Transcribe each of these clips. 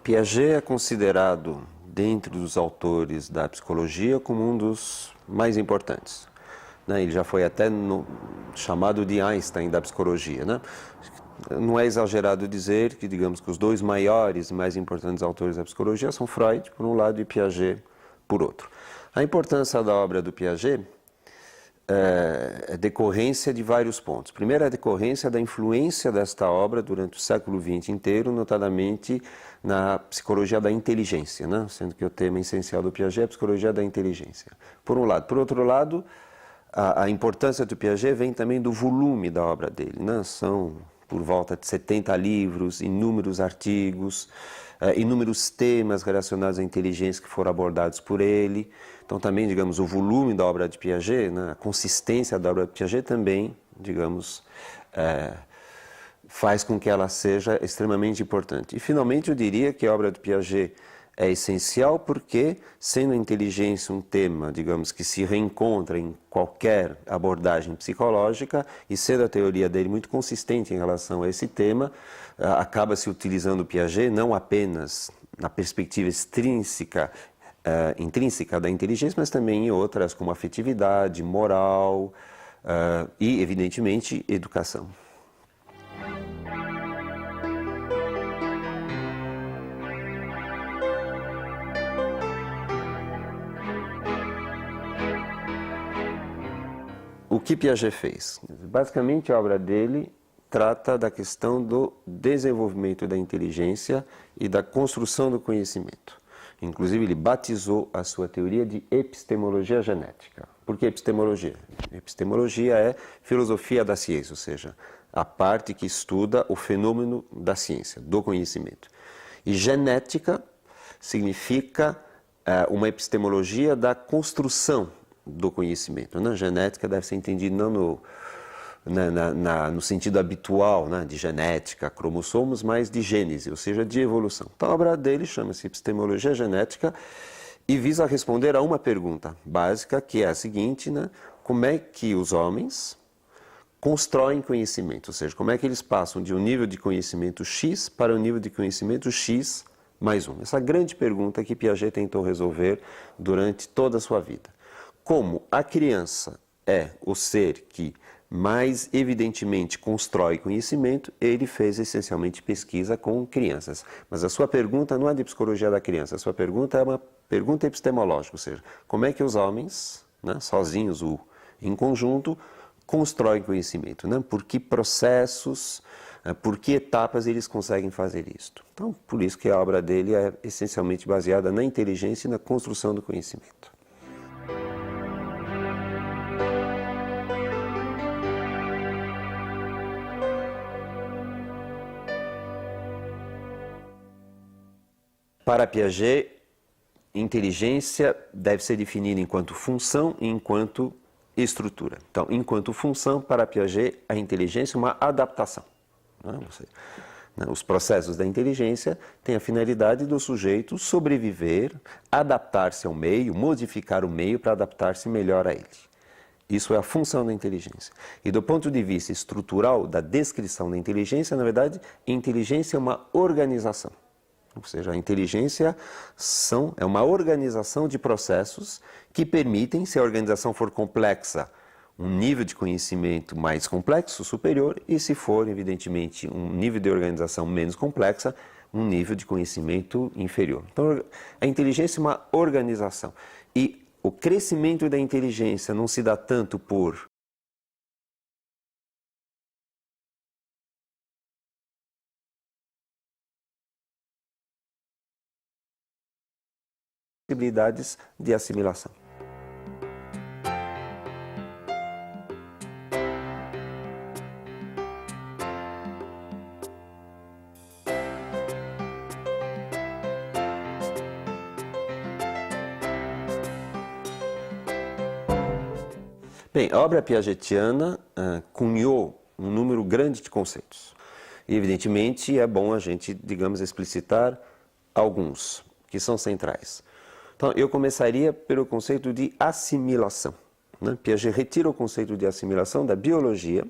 Piaget é considerado, dentre os autores da psicologia, como um dos mais importantes. Ele já foi até chamado de Einstein da psicologia. Não é exagerado dizer que, digamos, que os dois maiores e mais importantes autores da psicologia são Freud, por um lado, e Piaget, por outro. A importância da obra do Piaget é decorrência de vários pontos. Primeiro, a decorrência da influência desta obra durante o século XX inteiro, notadamente na psicologia da inteligência, sendo que o tema essencial do Piaget é a psicologia da inteligência. Por um lado. Por outro lado, a importância do Piaget vem também do volume da obra dele. São por volta de 70 livros, inúmeros artigos, inúmeros temas relacionados à inteligência que foram abordados por ele. Então também, digamos, o volume da obra de Piaget, a consistência da obra de Piaget também, digamos, faz com que ela seja extremamente importante. E finalmente eu diria que a obra de Piaget é essencial porque, sendo a inteligência um tema, digamos, que se reencontra em qualquer abordagem psicológica, e sendo a teoria dele muito consistente em relação a esse tema, acaba se utilizando o Piaget não apenas na perspectiva intrínseca da inteligência, mas também em outras como afetividade, moral e, evidentemente, educação. O que Piaget fez? Basicamente, a obra dele trata da questão do desenvolvimento da inteligência e da construção do conhecimento. Inclusive, ele batizou a sua teoria de epistemologia genética. Por que epistemologia? Epistemologia é filosofia da ciência, ou seja, a parte que estuda o fenômeno da ciência, do conhecimento. E genética significa uma epistemologia da construção do conhecimento. Genética deve ser entendida não no sentido habitual de genética, cromossomos, mas de gênese, ou seja, de evolução. Então a obra dele chama-se Epistemologia Genética e visa responder a uma pergunta básica, que é a seguinte, como é que os homens constroem conhecimento, ou seja, como é que eles passam de um nível de conhecimento X para um nível de conhecimento X mais 1. Essa grande pergunta que Piaget tentou resolver durante toda a sua vida. Como a criança é o ser que mais evidentemente constrói conhecimento, ele fez essencialmente pesquisa com crianças. Mas a sua pergunta não é de psicologia da criança, a sua pergunta é uma pergunta epistemológica, ou seja, como é que os homens, sozinhos ou em conjunto, constroem conhecimento, por que processos, por que etapas eles conseguem fazer isto. Então, por isso que a obra dele é essencialmente baseada na inteligência e na construção do conhecimento. Para Piaget, inteligência deve ser definida enquanto função e enquanto estrutura. Então, enquanto função, para Piaget, a inteligência é uma adaptação. Os processos da inteligência têm a finalidade do sujeito sobreviver, adaptar-se ao meio, modificar o meio para adaptar-se melhor a ele. Isso é a função da inteligência. E do ponto de vista estrutural da descrição da inteligência, na verdade, inteligência é uma organização. Ou seja, a inteligência é uma organização de processos que permitem, se a organização for complexa, um nível de conhecimento mais complexo, superior, e se for, evidentemente, um nível de organização menos complexa, um nível de conhecimento inferior. Então, a inteligência é uma organização. E o crescimento da inteligência não se dá tanto por possibilidades de assimilação. Bem, a obra piagetiana cunhou um número grande de conceitos. E, evidentemente, é bom a gente, digamos, explicitar alguns que são centrais. Então, eu começaria pelo conceito de assimilação. Piaget retira o conceito de assimilação da biologia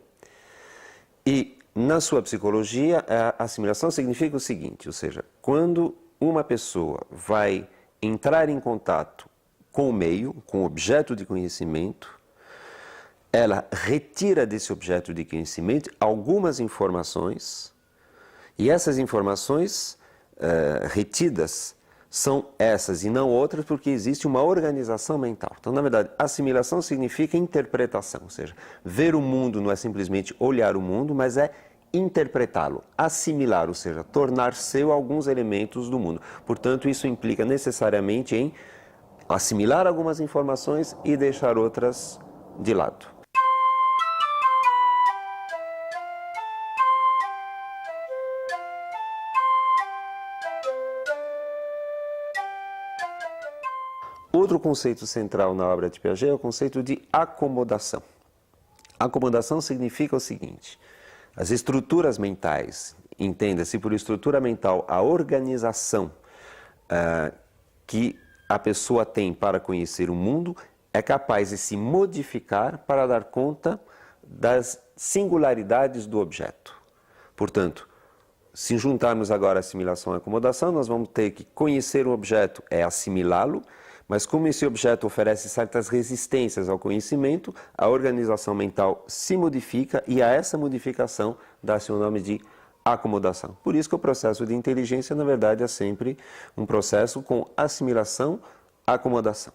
e, na sua psicologia, a assimilação significa o seguinte, ou seja, quando uma pessoa vai entrar em contato com o meio, com o objeto de conhecimento, ela retira desse objeto de conhecimento algumas informações, e essas informações retidas são essas e não outras, porque existe uma organização mental. Então, na verdade, assimilação significa interpretação, ou seja, ver o mundo não é simplesmente olhar o mundo, mas é interpretá-lo, assimilar, ou seja, tornar seu alguns elementos do mundo. Portanto, isso implica necessariamente em assimilar algumas informações e deixar outras de lado. Outro conceito central na obra de Piaget é o conceito de acomodação. Acomodação significa o seguinte: as estruturas mentais, entenda-se por estrutura mental a organização que a pessoa tem para conhecer o mundo, é capaz de se modificar para dar conta das singularidades do objeto. Portanto, se juntarmos agora assimilação e acomodação, nós vamos ter que conhecer um objeto é assimilá-lo, mas como esse objeto oferece certas resistências ao conhecimento, a organização mental se modifica e a essa modificação dá-se o nome de acomodação. Por isso que o processo de inteligência, na verdade, é sempre um processo com assimilação, acomodação.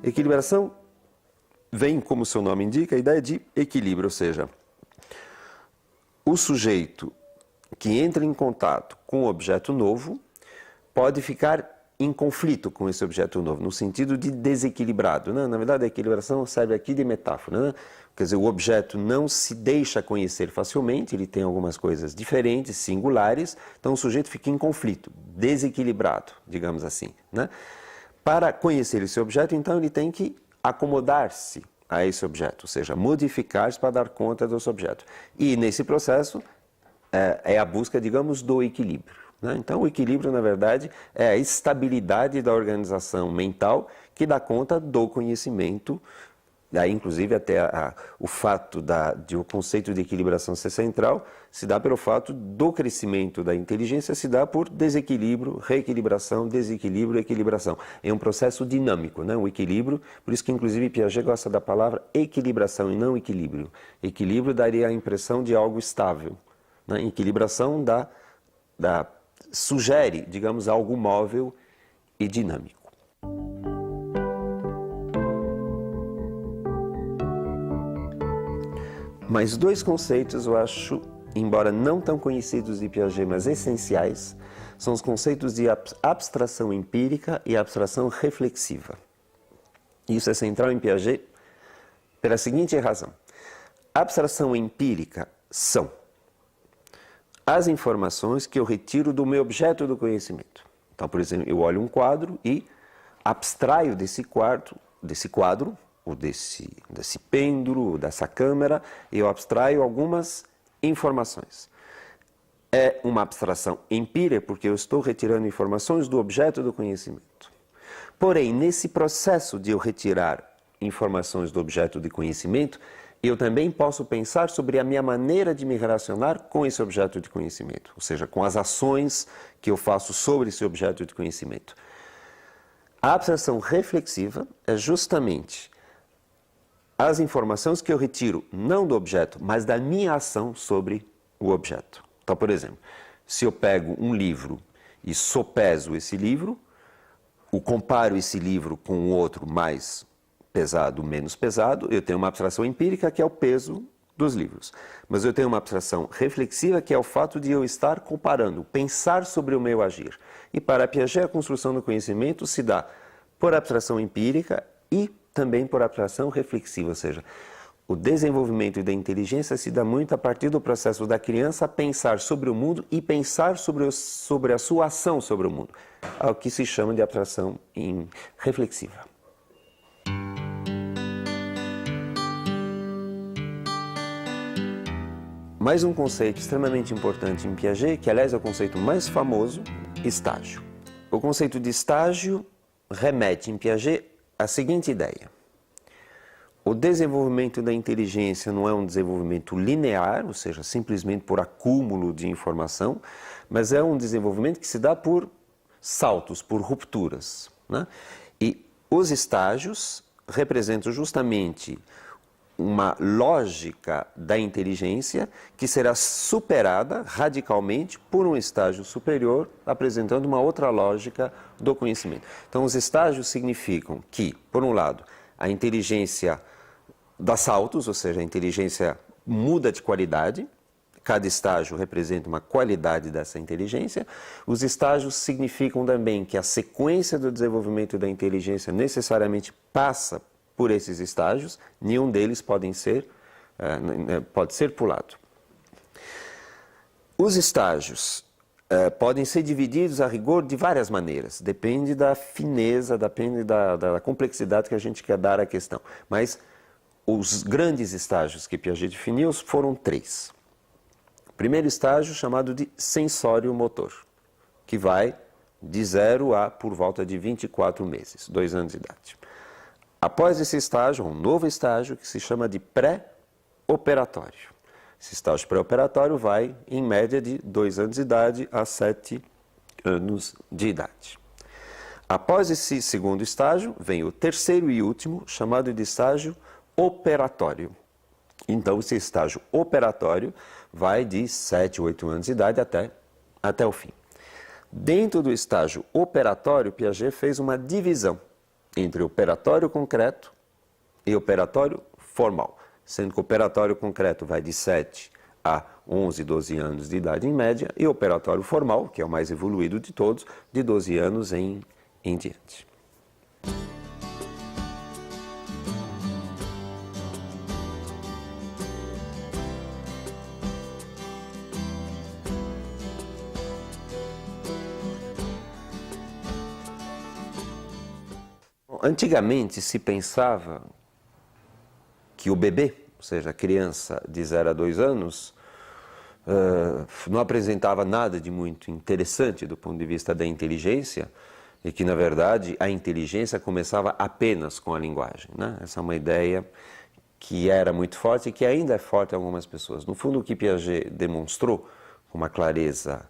Equilibração vem, como seu nome indica, a ideia de equilíbrio, ou seja, o sujeito que entra em contato com um objeto novo pode ficar em conflito com esse objeto novo, no sentido de desequilibrado, né? Na verdade, a equilibração serve aqui de metáfora, né? Quer dizer, o objeto não se deixa conhecer facilmente, ele tem algumas coisas diferentes, singulares, então o sujeito fica em conflito, desequilibrado, digamos assim, né? Para conhecer esse objeto, então, ele tem que acomodar-se a esse objeto, ou seja, modificar-se para dar conta desse objeto. E nesse processo é a busca, digamos, do equilíbrio, né? Então, o equilíbrio, na verdade, é a estabilidade da organização mental que dá conta do conhecimento. Daí, inclusive, até o fato de o conceito de equilibração ser central se dá pelo fato do crescimento da inteligência, se dá por desequilíbrio, reequilibração, desequilíbrio, equilibração. É um processo dinâmico, né? O equilíbrio, por isso que, inclusive, Piaget gosta da palavra equilibração e não equilíbrio. Equilíbrio daria a impressão de algo estável, né? Equilibração sugere, digamos, algo móvel e dinâmico. Mas dois conceitos eu acho, embora não tão conhecidos de Piaget, mas essenciais, são os conceitos de abstração empírica e abstração reflexiva. Isso é central em Piaget pela seguinte razão. Abstração empírica são as informações que eu retiro do meu objeto do conhecimento. Então, por exemplo, eu olho um quadro e abstraio desse quadro, ou desse pêndulo, ou dessa câmera, eu abstraio algumas informações. É uma abstração empírica, porque eu estou retirando informações do objeto do conhecimento. Porém, nesse processo de eu retirar informações do objeto de conhecimento, eu também posso pensar sobre a minha maneira de me relacionar com esse objeto de conhecimento, ou seja, com as ações que eu faço sobre esse objeto de conhecimento. A abstração reflexiva é justamente as informações que eu retiro não do objeto, mas da minha ação sobre o objeto. Então, por exemplo, se eu pego um livro e sopeso esse livro, comparo esse livro com um outro mais pesado, menos pesado, eu tenho uma abstração empírica que é o peso dos livros. Mas eu tenho uma abstração reflexiva que é o fato de eu estar comparando, pensar sobre o meu agir. E para Piaget, a construção do conhecimento se dá por abstração empírica e também por abstração reflexiva, ou seja, o desenvolvimento da inteligência se dá muito a partir do processo da criança pensar sobre o mundo e pensar sobre a sua ação sobre o mundo, ao que se chama de abstração reflexiva. Mais um conceito extremamente importante em Piaget, que aliás é o conceito mais famoso, estágio. O conceito de estágio remete em Piaget à seguinte ideia. O desenvolvimento da inteligência não é um desenvolvimento linear, ou seja, simplesmente por acúmulo de informação, mas é um desenvolvimento que se dá por saltos, por rupturas, né? E os estágios representam justamente uma lógica da inteligência que será superada radicalmente por um estágio superior, apresentando uma outra lógica do conhecimento. Então, os estágios significam que, por um lado, a inteligência dá saltos, ou seja, a inteligência muda de qualidade, cada estágio representa uma qualidade dessa inteligência. Os estágios significam também que a sequência do desenvolvimento da inteligência necessariamente passa por esses estágios, nenhum deles pode ser pulado. Os estágios podem ser divididos a rigor de várias maneiras, depende da fineza, depende da complexidade que a gente quer dar à questão. Mas os grandes estágios que Piaget definiu foram 3. O primeiro estágio chamado de sensório-motor, que vai de 0 a por volta de 24 meses, 2 anos de idade. Após esse estágio, um novo estágio que se chama de pré-operatório. Esse estágio pré-operatório vai, em média, de 2 anos de idade a 7 anos de idade. Após esse segundo estágio, vem o terceiro e último, chamado de estágio operatório. Então, esse estágio operatório vai de 7, 8 anos de idade até o fim. Dentro do estágio operatório, Piaget fez uma divisão entre operatório concreto e operatório formal, sendo que o operatório concreto vai de 7 a 11, 12 anos de idade em média, e o operatório formal, que é o mais evoluído de todos, de 12 anos em diante. Antigamente se pensava que o bebê, ou seja, a criança de 0 a 2 anos, não apresentava nada de muito interessante do ponto de vista da inteligência e que, na verdade, a inteligência começava apenas com a linguagem, né? Essa é uma ideia que era muito forte e que ainda é forte em algumas pessoas. No fundo, o que Piaget demonstrou com uma clareza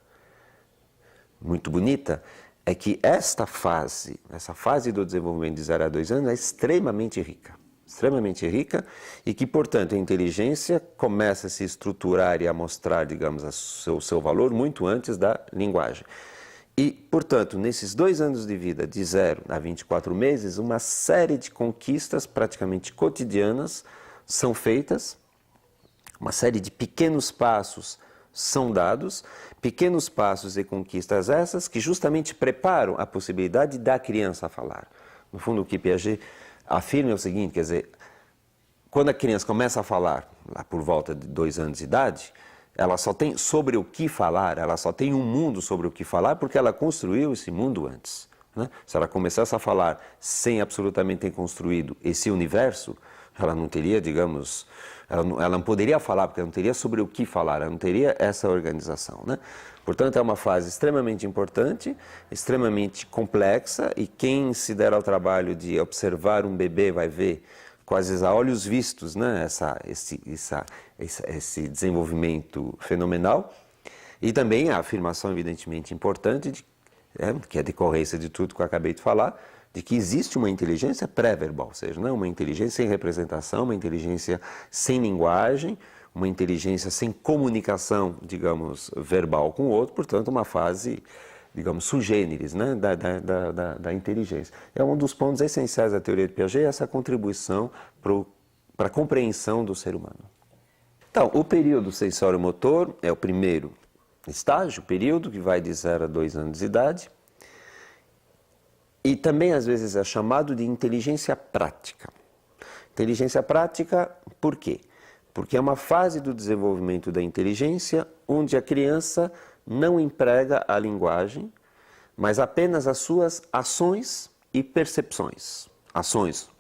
muito bonita, é que essa fase do desenvolvimento de 0 a 2 anos é extremamente rica e que, portanto, a inteligência começa a se estruturar e a mostrar, digamos, o seu valor muito antes da linguagem. E, portanto, nesses 2 anos de vida, de 0 a 24 meses, uma série de conquistas praticamente cotidianas são feitas, uma série de pequenos passos são dados, pequenos passos e conquistas essas que justamente preparam a possibilidade da criança falar. No fundo, o que Piaget afirma é o seguinte, quer dizer, quando a criança começa a falar, lá por volta de 2 anos de idade, ela só tem sobre o que falar, ela só tem um mundo sobre o que falar porque ela construiu esse mundo antes, né? Se ela começasse a falar sem absolutamente ter construído esse universo, ela não teria, digamos, ela não poderia falar, porque ela não teria sobre o que falar, ela não teria essa organização, né? Portanto, é uma fase extremamente importante, extremamente complexa, e quem se der ao trabalho de observar um bebê vai ver quase a olhos vistos, né, esse desenvolvimento fenomenal. E também a afirmação, evidentemente, importante, que é a decorrência de tudo que eu acabei de falar, de que existe uma inteligência pré-verbal, ou seja, não uma inteligência sem representação, uma inteligência sem linguagem, uma inteligência sem comunicação, digamos, verbal com o outro, portanto, uma fase, digamos, sui generis, né, da inteligência. É um dos pontos essenciais da teoria de Piaget, essa contribuição para a compreensão do ser humano. Então, o período sensório-motor é o primeiro estágio, período que vai de 0 a 2 anos de idade, e também às vezes é chamado de inteligência prática. Inteligência prática, por quê? Porque é uma fase do desenvolvimento da inteligência onde a criança não emprega a linguagem, mas apenas as suas ações e percepções. Ações,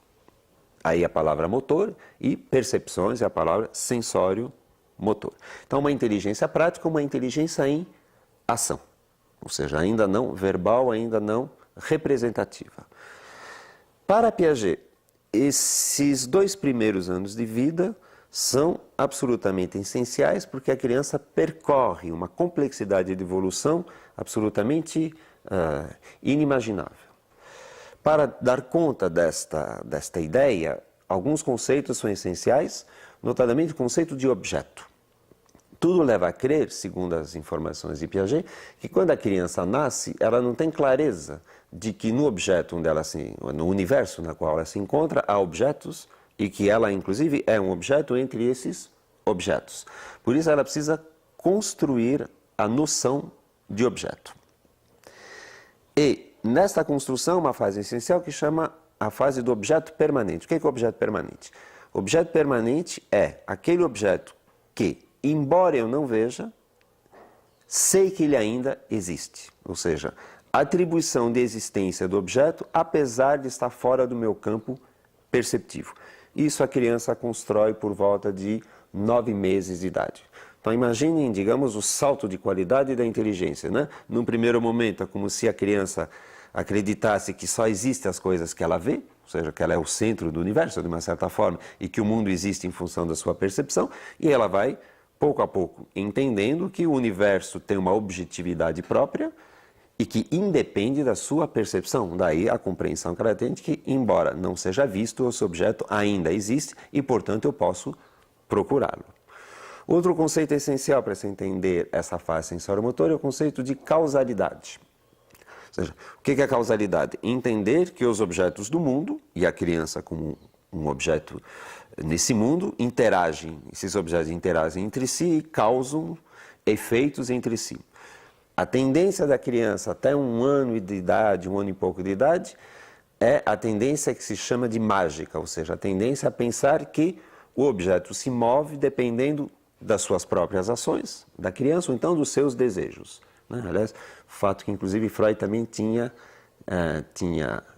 aí a palavra motor, e percepções é a palavra sensório-motor. Então, uma inteligência prática é uma inteligência em ação, ou seja, ainda não verbal, ainda não representativa. Para Piaget, esses 2 primeiros anos de vida são absolutamente essenciais porque a criança percorre uma complexidade de evolução absolutamente inimaginável. Para dar conta desta ideia, alguns conceitos são essenciais, notadamente o conceito de objeto. Tudo leva a crer, segundo as informações de Piaget, que quando a criança nasce, ela não tem clareza de que no objeto no universo na qual ela se encontra, há objetos e que ela, inclusive, é um objeto entre esses objetos. Por isso, ela precisa construir a noção de objeto. E, nesta construção, uma fase essencial que chama a fase do objeto permanente. O que é o objeto permanente? O objeto permanente é aquele objeto que, embora eu não veja, sei que ele ainda existe. Ou seja, a atribuição de existência do objeto, apesar de estar fora do meu campo perceptivo. Isso a criança constrói por volta de 9 meses de idade. Então imaginem, digamos, o salto de qualidade da inteligência, né? Num primeiro momento é como se a criança acreditasse que só existem as coisas que ela vê, ou seja, que ela é o centro do universo, de uma certa forma, e que o mundo existe em função da sua percepção, e ela vai, pouco a pouco, entendendo que o universo tem uma objetividade própria, e que independe da sua percepção. Daí a compreensão que ela tem de que, embora não seja visto, esse objeto ainda existe e, portanto, eu posso procurá-lo. Outro conceito essencial para se entender essa fase sensório-motora é o conceito de causalidade. Ou seja, o que é causalidade? Entender que os objetos do mundo, e a criança como um objeto nesse mundo, esses objetos interagem entre si e causam efeitos entre si. A tendência da criança até 1 ano de idade, 1 ano e pouco de idade, é a tendência que se chama de mágica, ou seja, a tendência a pensar que o objeto se move dependendo das suas próprias ações, da criança, ou então dos seus desejos. Né? Aliás, fato que inclusive Freud também tinha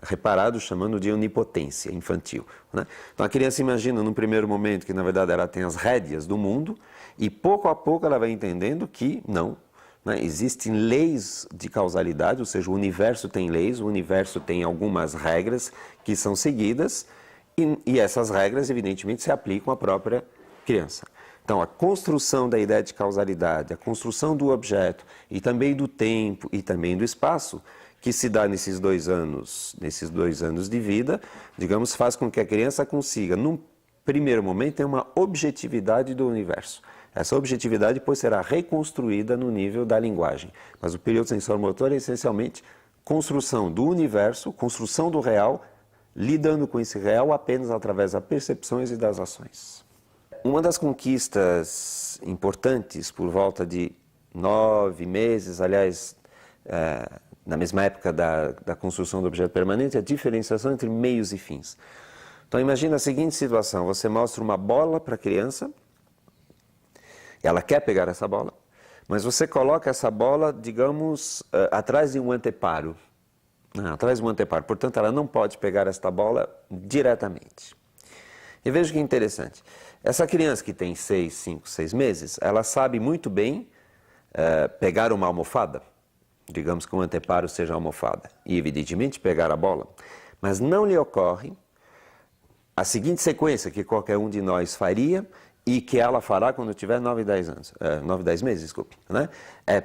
reparado, chamando de onipotência infantil. Né? Então a criança imagina num primeiro momento que na verdade ela tem as rédeas do mundo e pouco a pouco ela vai entendendo que não. Existem leis de causalidade, ou seja, o universo tem leis, o universo tem algumas regras que são seguidas e essas regras, evidentemente, se aplicam à própria criança. Então, a construção da ideia de causalidade, a construção do objeto e também do tempo e também do espaço, que se dá nesses 2 anos de vida, digamos, faz com que a criança consiga, num primeiro momento, ter uma objetividade do universo. Essa objetividade depois será reconstruída no nível da linguagem. Mas o período sensório-motor é essencialmente construção do universo, construção do real, lidando com esse real apenas através das percepções e das ações. Uma das conquistas importantes por volta de 9 meses, aliás, na mesma época da construção do objeto permanente, é a diferenciação entre meios e fins. Então imagina a seguinte situação, você mostra uma bola para a criança, ela quer pegar essa bola, mas você coloca essa bola, digamos, atrás de um anteparo. Atrás de um anteparo. Portanto, ela não pode pegar esta bola diretamente. E veja que interessante. Essa criança que tem 6, 5, 6 meses, ela sabe muito bem pegar uma almofada. Digamos que um anteparo seja a almofada. E, evidentemente, pegar a bola. Mas não lhe ocorre a seguinte sequência que qualquer um de nós faria e que ela fará quando tiver 9, 10 anos, 9, 10 meses, desculpe, né? É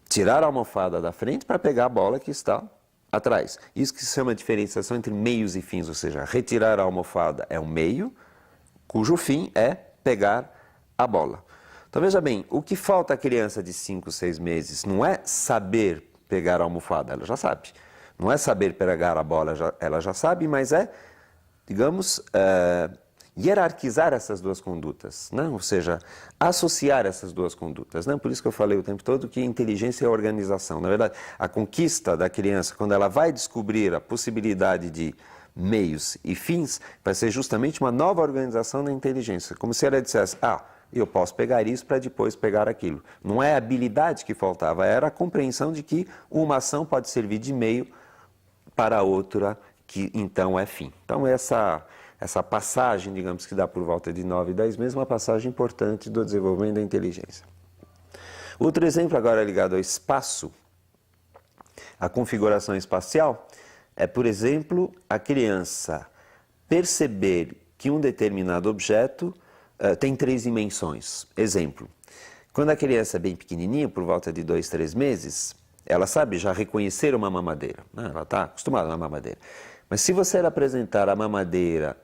tirar a almofada da frente para pegar a bola que está atrás. Isso que se chama diferenciação entre meios e fins, ou seja, retirar a almofada é um meio, cujo fim é pegar a bola. Então veja bem, o que falta à criança de 5, 6 meses não é saber pegar a almofada, ela já sabe. Não é saber pegar a bola, ela já sabe, mas é, digamos, hierarquizar essas duas condutas, né? Ou seja, associar essas duas condutas. Né? Por isso que eu falei o tempo todo que inteligência é organização. Na verdade, a conquista da criança, quando ela vai descobrir a possibilidade de meios e fins, vai ser justamente uma nova organização da inteligência. Como se ela dissesse, eu posso pegar isso para depois pegar aquilo. Não é a habilidade que faltava, era a compreensão de que uma ação pode servir de meio para outra, que então é fim. Então essa passagem, digamos que dá por volta de 9, 10 meses, uma passagem importante do desenvolvimento da inteligência. Outro exemplo agora ligado ao espaço, a configuração espacial, é, por exemplo, a criança perceber que um determinado objeto tem 3 dimensões. Exemplo, quando a criança é bem pequenininha, por volta de 2, 3 meses, ela sabe já reconhecer uma mamadeira, né? Ela está acostumada a uma mamadeira. Mas se você apresentar a mamadeira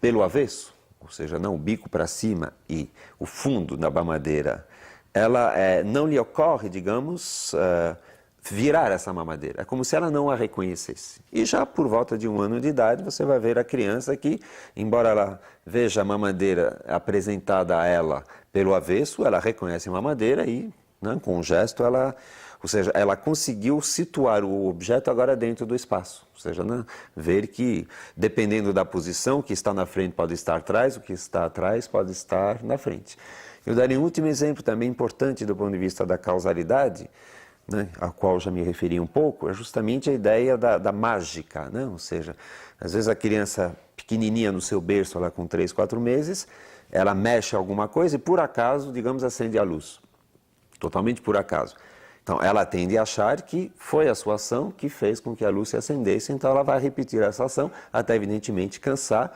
pelo avesso, ou seja, não o bico para cima e o fundo da mamadeira, ela não lhe ocorre, digamos, virar essa mamadeira. É como se ela não a reconhecesse. E já por volta de 1 ano de idade, você vai ver a criança que, embora ela veja a mamadeira apresentada a ela pelo avesso, ela reconhece a mamadeira e, né, com um gesto, ou seja, ela conseguiu situar o objeto agora dentro do espaço. Ou seja, né, ver que, dependendo da posição, o que está na frente pode estar atrás, o que está atrás pode estar na frente. Eu daria um último exemplo também importante do ponto de vista da causalidade, né, a qual já me referi um pouco, é justamente a ideia da mágica, né? Ou seja, às vezes a criança pequenininha no seu berço, lá com 3, 4 meses, ela mexe alguma coisa e por acaso, digamos, acende a luz. Totalmente por acaso. Então, ela tende a achar que foi a sua ação que fez com que a luz se acendesse, então ela vai repetir essa ação até, evidentemente, cansar,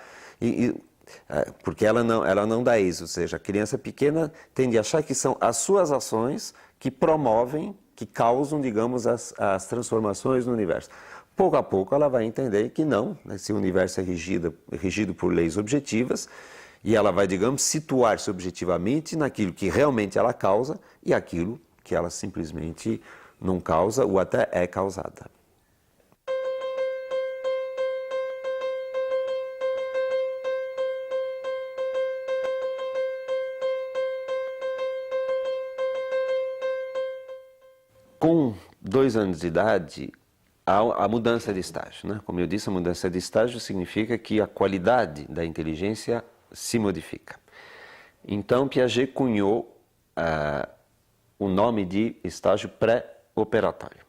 porque ela não dá êxito. Ou seja, a criança pequena tende a achar que são as suas ações que promovem, que causam, digamos, as transformações no universo. Pouco a pouco ela vai entender que não, esse universo é regido por leis objetivas, e ela vai, digamos, situar-se objetivamente naquilo que realmente ela causa e aquilo que ela simplesmente não causa ou até é causada. Com 2 anos de idade, há a mudança de estágio, né? Como eu disse, a mudança de estágio significa que a qualidade da inteligência se modifica. Então, Piaget cunhou o nome de estágio pré-operatório.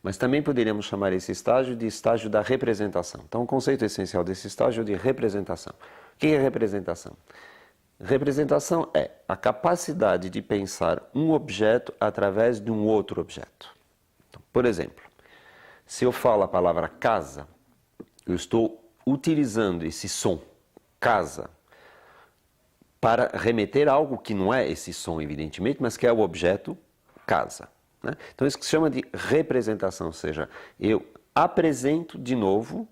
Mas também poderíamos chamar esse estágio de estágio da representação. Então, o conceito essencial desse estágio é de representação. O que é representação? Representação é a capacidade de pensar um objeto através de um outro objeto. Então, por exemplo, se eu falo a palavra casa, eu estou utilizando esse som, casa, para remeter a algo que não é esse som, evidentemente, mas que é o objeto casa, né? Então, isso que se chama de representação, ou seja, eu apresento de novo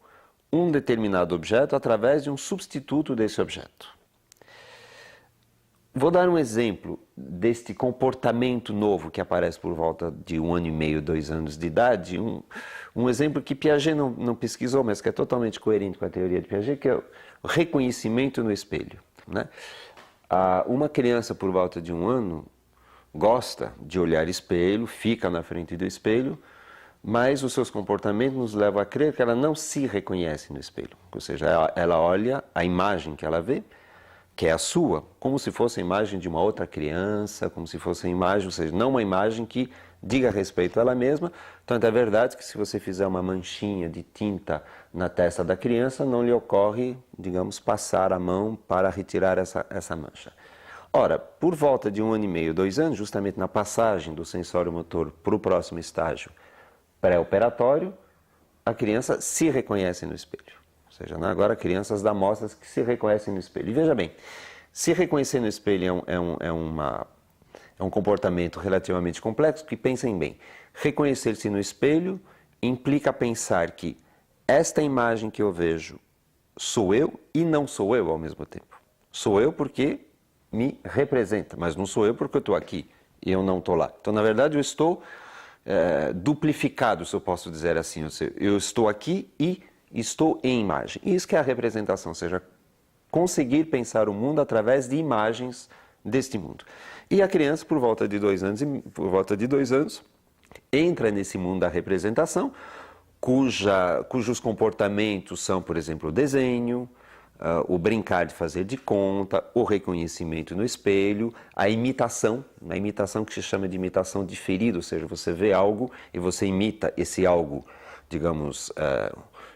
um determinado objeto através de um substituto desse objeto. Vou dar um exemplo deste comportamento novo que aparece por volta de 1 ano e meio, 2 anos de idade. Um exemplo que Piaget não pesquisou, mas que é totalmente coerente com a teoria de Piaget, que é o reconhecimento no espelho, né? Uma criança por volta de 1 ano gosta de olhar espelho, fica na frente do espelho, mas os seus comportamentos nos levam a crer que ela não se reconhece no espelho. Ou seja, ela olha a imagem que ela vê, que é a sua, como se fosse a imagem de uma outra criança, como se fosse a imagem, ou seja, não uma imagem que diga respeito a ela mesma. Tanto é verdade que se você fizer uma manchinha de tinta na testa da criança, não lhe ocorre, digamos, passar a mão para retirar essa mancha. Ora, por volta de 1 ano e meio, 2 anos, justamente na passagem do sensório motor para o próximo estágio pré-operatório, a criança se reconhece no espelho. Ou seja, agora crianças da amostras que se reconhecem no espelho. E veja bem, se reconhecer no espelho é um comportamento relativamente complexo, que pensem bem. Reconhecer-se no espelho implica pensar que esta imagem que eu vejo sou eu e não sou eu ao mesmo tempo. Sou eu porque me representa, mas não sou eu porque eu estou aqui e eu não estou lá. Então, na verdade, eu estou duplificado, se eu posso dizer assim. Ou seja, eu estou aqui e estou em imagem. Isso que é a representação, ou seja, conseguir pensar o mundo através de imagens deste mundo. E a criança, por volta de 2 anos, entra nesse mundo da representação, cujos comportamentos são, por exemplo, o desenho, o brincar de fazer de conta, o reconhecimento no espelho, a imitação que se chama de imitação diferida, ou seja, você vê algo e você imita esse algo, digamos,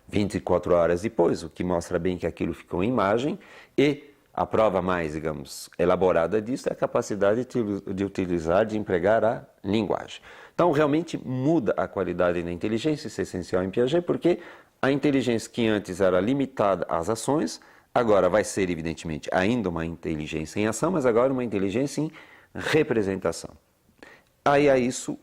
24 horas depois, o que mostra bem que aquilo ficou em imagem, e a prova mais, digamos, elaborada disso é a capacidade de utilizar, de empregar a linguagem. Então, realmente muda a qualidade da inteligência, isso é essencial em Piaget, porque a inteligência que antes era limitada às ações, agora vai ser, evidentemente, ainda uma inteligência em ação, mas agora uma inteligência em representação. Aí a isso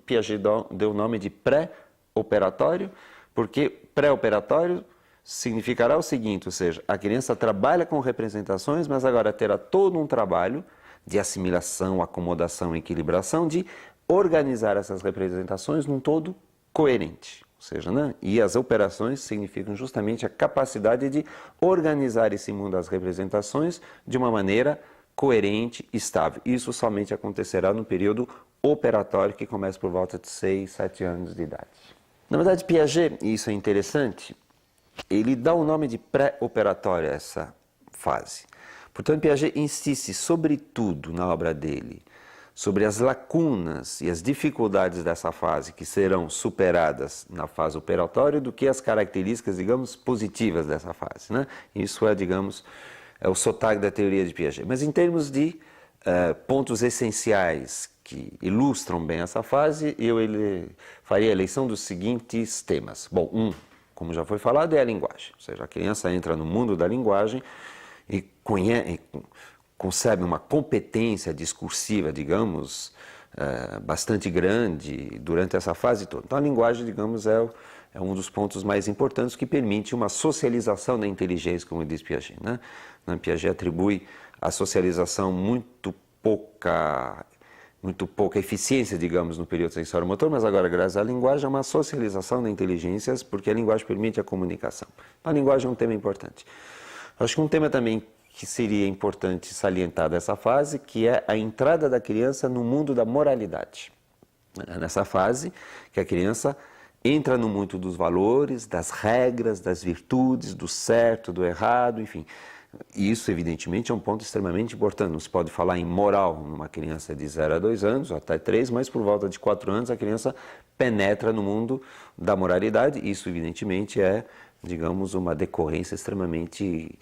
Piaget deu o nome de pré-operatório, porque pré-operatório significará o seguinte, ou seja, a criança trabalha com representações, mas agora terá todo um trabalho de assimilação, acomodação, equilibração, de organizar essas representações num todo coerente. Ou seja, né? E as operações significam justamente a capacidade de organizar esse mundo das representações de uma maneira coerente e estável. Isso somente acontecerá no período operatório, que começa por volta de 6, 7 anos de idade. Na verdade, Piaget, e isso é interessante, ele dá o nome de pré-operatório a essa fase. Portanto, Piaget insiste, sobretudo na obra dele, sobre as lacunas e as dificuldades dessa fase que serão superadas na fase operatória do que as características, digamos, positivas dessa fase, né? Isso é, digamos, é o sotaque da teoria de Piaget. Mas em termos de pontos essenciais que ilustram bem essa fase, eu faria a eleição dos seguintes temas. Bom, como já foi falado, é a linguagem. Ou seja, a criança entra no mundo da linguagem e concebe uma competência discursiva, digamos, bastante grande durante essa fase toda. Então, a linguagem, digamos, é um dos pontos mais importantes que permite uma socialização da inteligência, como diz Piaget, né? Piaget atribui à socialização muito pouca eficiência, digamos, no período sensório-motor, mas agora, graças à linguagem, é uma socialização da inteligência, porque a linguagem permite a comunicação. A linguagem é um tema importante. Acho que um tema também que seria importante salientar dessa fase, que é a entrada da criança no mundo da moralidade. É nessa fase que a criança entra no mundo dos valores, das regras, das virtudes, do certo, do errado, enfim. E isso, evidentemente, é um ponto extremamente importante. Não se pode falar em moral numa criança de 0 a 2 anos, ou até 3, mas por volta de 4 anos a criança penetra no mundo da moralidade. Isso, evidentemente, é, digamos, uma decorrência extremamente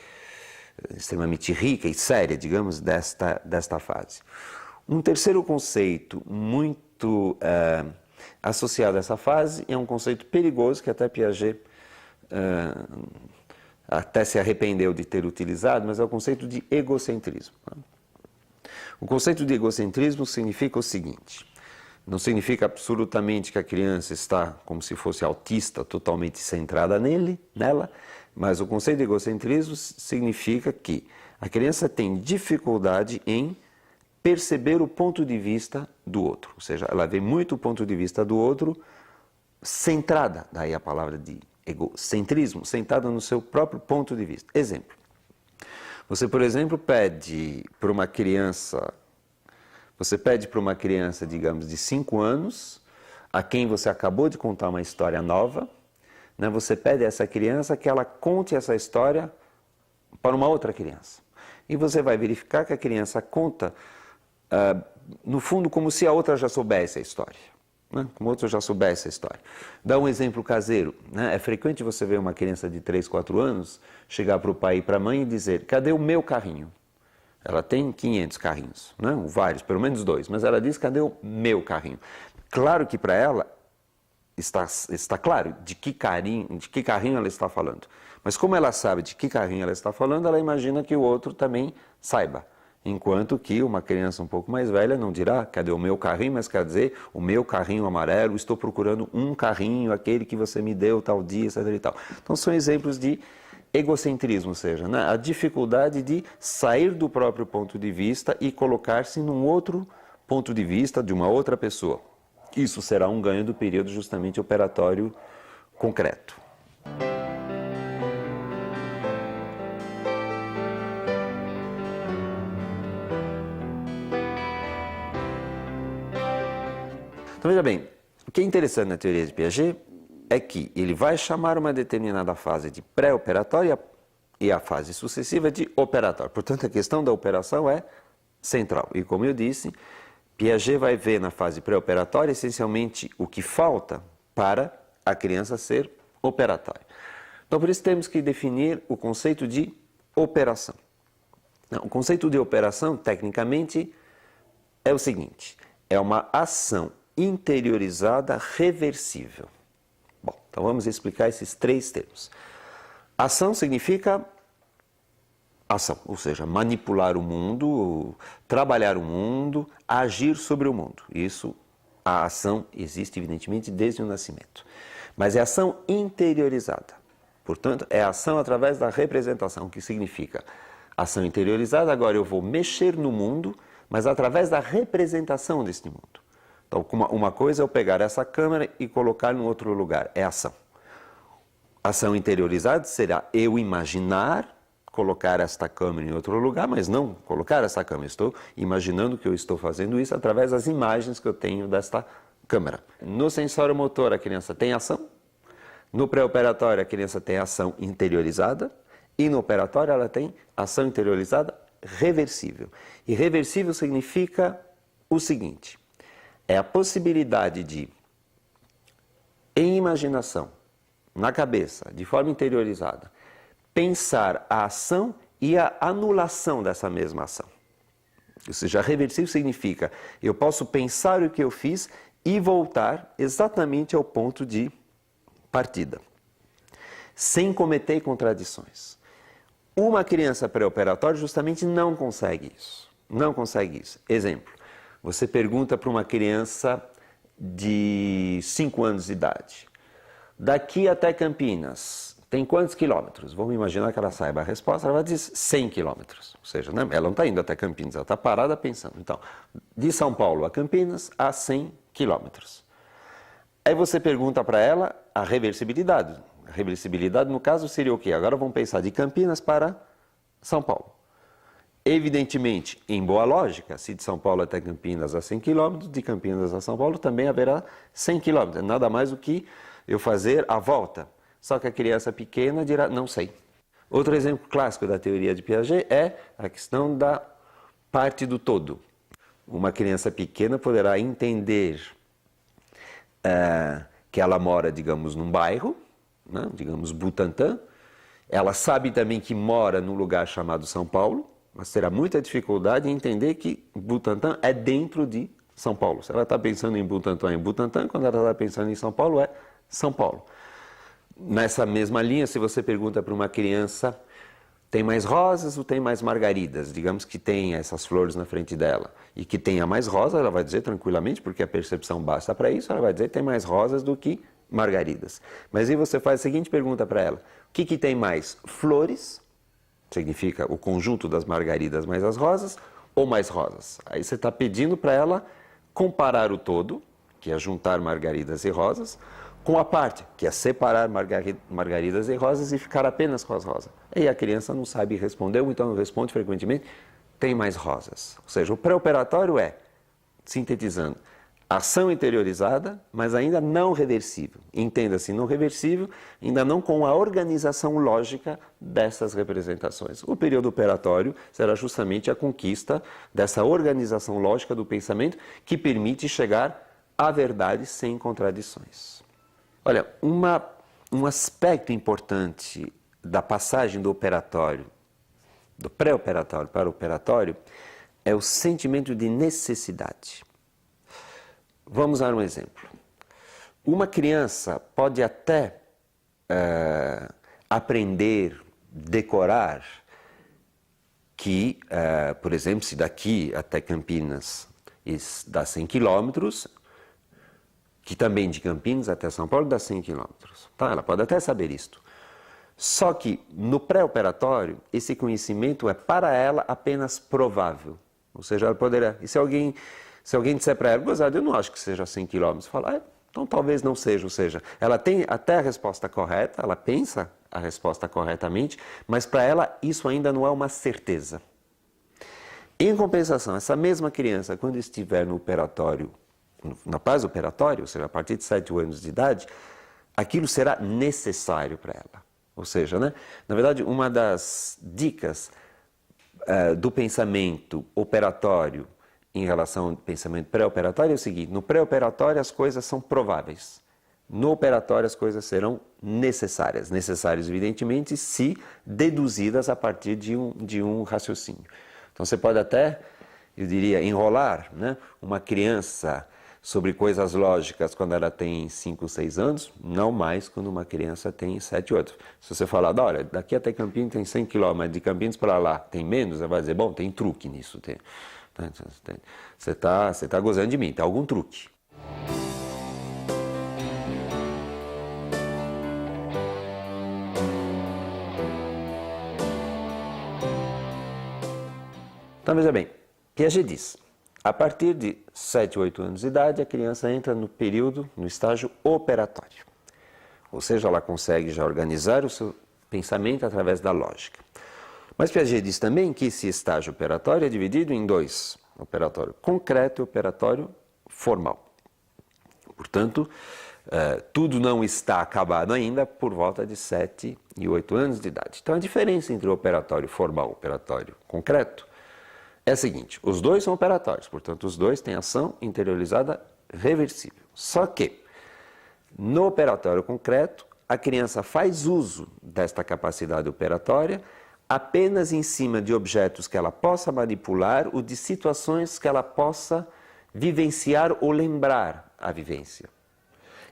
rica e séria, digamos, desta fase. Um terceiro conceito muito associado a essa fase é um conceito perigoso que até Piaget até se arrependeu de ter utilizado, mas é o conceito de egocentrismo. O conceito de egocentrismo significa o seguinte: não significa absolutamente que a criança está como se fosse autista, totalmente centrada nela, mas o conceito de egocentrismo significa que a criança tem dificuldade em perceber o ponto de vista do outro. Ou seja, ela vê muito o ponto de vista do outro centrada, daí a palavra de egocentrismo, centrada no seu próprio ponto de vista. Exemplo. Você, por exemplo, pede para uma criança, digamos, de 5 anos, a quem você acabou de contar uma história nova, né? Você pede a essa criança que ela conte essa história para uma outra criança. E você vai verificar que a criança conta, no fundo, como se a outra já soubesse a história. Né? Como a outra já soubesse a história. Dá um exemplo caseiro. Né? É frequente você ver uma criança de 3, 4 anos chegar para o pai e para a mãe e dizer: cadê o meu carrinho? Ela tem 500 carrinhos, né? Vários, pelo menos 2, mas ela diz: cadê o meu carrinho? Claro que para ela está claro de que carrinho ela está falando. Mas como ela sabe de que carrinho ela está falando, ela imagina que o outro também saiba. Enquanto que uma criança um pouco mais velha não dirá: cadê o meu carrinho? Mas quer dizer, o meu carrinho amarelo, estou procurando um carrinho, aquele que você me deu tal dia, etc. e tal. Então são exemplos de egocentrismo, ou seja, né? A dificuldade de sair do próprio ponto de vista e colocar-se num outro ponto de vista de uma outra pessoa. Isso será um ganho do período justamente operatório concreto. Então, veja bem, o que é interessante na teoria de Piaget é que ele vai chamar uma determinada fase de pré-operatória e a fase sucessiva de operatória. Portanto, a questão da operação é central. E como eu disse, Piaget vai ver na fase pré-operatória essencialmente o que falta para a criança ser operatória. Então, por isso temos que definir o conceito de operação. O conceito de operação, tecnicamente, é o seguinte: é uma ação interiorizada reversível. Bom, então vamos explicar esses 3 termos. Ação significa ação, ou seja, manipular o mundo, trabalhar o mundo, agir sobre o mundo. Isso, a ação existe evidentemente desde o nascimento. Mas é ação interiorizada. Portanto, é ação através da representação, que significa ação interiorizada. Agora eu vou mexer no mundo, mas através da representação deste mundo. Então, uma coisa é eu pegar essa câmera e colocar em outro lugar, é ação. Ação interiorizada será eu imaginar colocar esta câmera em outro lugar, mas não colocar essa câmera. Estou imaginando que eu estou fazendo isso através das imagens que eu tenho desta câmera. No sensório motor, a criança tem ação. No pré-operatório, a criança tem ação interiorizada. E no operatório, ela tem ação interiorizada reversível. E reversível significa o seguinte: é a possibilidade de, em imaginação, na cabeça, de forma interiorizada, pensar a ação e a anulação dessa mesma ação. Ou seja, reversível significa eu posso pensar o que eu fiz e voltar exatamente ao ponto de partida, sem cometer contradições. Uma criança pré-operatória justamente não consegue isso. Não consegue isso. Exemplo, você pergunta para uma criança de 5 anos de idade: daqui até Campinas, tem quantos quilômetros? Vamos imaginar que ela saiba a resposta, ela vai dizer 100 quilômetros. Ou seja, né? Ela não está indo até Campinas, ela está parada pensando. Então, de São Paulo a Campinas, há 100 quilômetros. Aí você pergunta para ela a reversibilidade. A reversibilidade, no caso, seria o quê? Agora vamos pensar de Campinas para São Paulo. Evidentemente, em boa lógica, se de São Paulo até Campinas há 100 quilômetros, de Campinas a São Paulo também haverá 100 quilômetros. Nada mais do que eu fazer a volta. Só que a criança pequena dirá, não sei. Outro exemplo clássico da teoria de Piaget é a questão da parte do todo. Uma criança pequena poderá entender que ela mora, digamos, num bairro, né? Digamos, Butantã. Ela sabe também que mora num lugar chamado São Paulo, mas terá muita dificuldade em entender que Butantã é dentro de São Paulo. Se ela está pensando em Butantã, quando ela está pensando em São Paulo, é São Paulo. Nessa mesma linha, se você pergunta para uma criança, tem mais rosas ou tem mais margaridas? Digamos que tem essas flores na frente dela e que tenha mais rosa, ela vai dizer tranquilamente, porque a percepção basta para isso, ela vai dizer que tem mais rosas do que margaridas. Mas aí você faz a seguinte pergunta para ela: o que tem mais? Flores, significa o conjunto das margaridas mais as rosas, ou mais rosas? Aí você está pedindo para ela comparar o todo, que é juntar margaridas e rosas, com a parte, que é separar margaridas e rosas e ficar apenas com as rosas. E a criança não sabe responder, ou então não responde frequentemente, tem mais rosas. Ou seja, o pré-operatório é, sintetizando, ação interiorizada, mas ainda não reversível. Entenda-se, não reversível, ainda não com a organização lógica dessas representações. O período operatório será justamente a conquista dessa organização lógica do pensamento que permite chegar à verdade sem contradições. Olha, um aspecto importante da passagem do operatório, do pré-operatório para o operatório, é o sentimento de necessidade. Vamos dar um exemplo. Uma criança pode até aprender, decorar, que, por exemplo, se daqui até Campinas dá 100 quilômetros, que também de Campinas até São Paulo dá 100 quilômetros. Tá? Ela pode até saber isto. Só que no pré-operatório, esse conhecimento é para ela apenas provável. Ou seja, ela poderá... E se alguém disser para ela, gozado, eu não acho que seja 100 quilômetros, fala, então talvez não seja. Ou seja, ela tem até a resposta correta, ela pensa a resposta corretamente, mas para ela isso ainda não é uma certeza. Em compensação, essa mesma criança, quando estiver no operatório, na fase operatória, ou seja, a partir de 7 anos de idade, aquilo será necessário para ela. Ou seja, né, na verdade, uma das dicas do pensamento operatório em relação ao pensamento pré-operatório é o seguinte: no pré-operatório as coisas são prováveis, no operatório as coisas serão necessárias. Necessárias, evidentemente, se deduzidas a partir de um raciocínio. Então você pode até, eu diria, enrolar, né, uma criança sobre coisas lógicas quando ela tem 5, 6 anos, não mais quando uma criança tem 7, 8. Se você falar, olha, daqui até Campinas tem 100 km, de Campinas para lá tem menos, ela vai dizer, bom, tem truque nisso. Você tá gozando de mim, tem algum truque. Então veja bem, Piaget diz, a partir de 7, 8 anos de idade, a criança entra no período, no estágio operatório. Ou seja, ela consegue já organizar o seu pensamento através da lógica. Mas Piaget diz também que esse estágio operatório é dividido em dois, operatório concreto e operatório formal. Portanto, tudo não está acabado ainda por volta de 7 e 8 anos de idade. Então a diferença entre o operatório formal e o operatório concreto é a seguinte, os dois são operatórios, portanto os dois têm ação interiorizada reversível. Só que, no operatório concreto, a criança faz uso desta capacidade operatória apenas em cima de objetos que ela possa manipular ou de situações que ela possa vivenciar ou lembrar a vivência.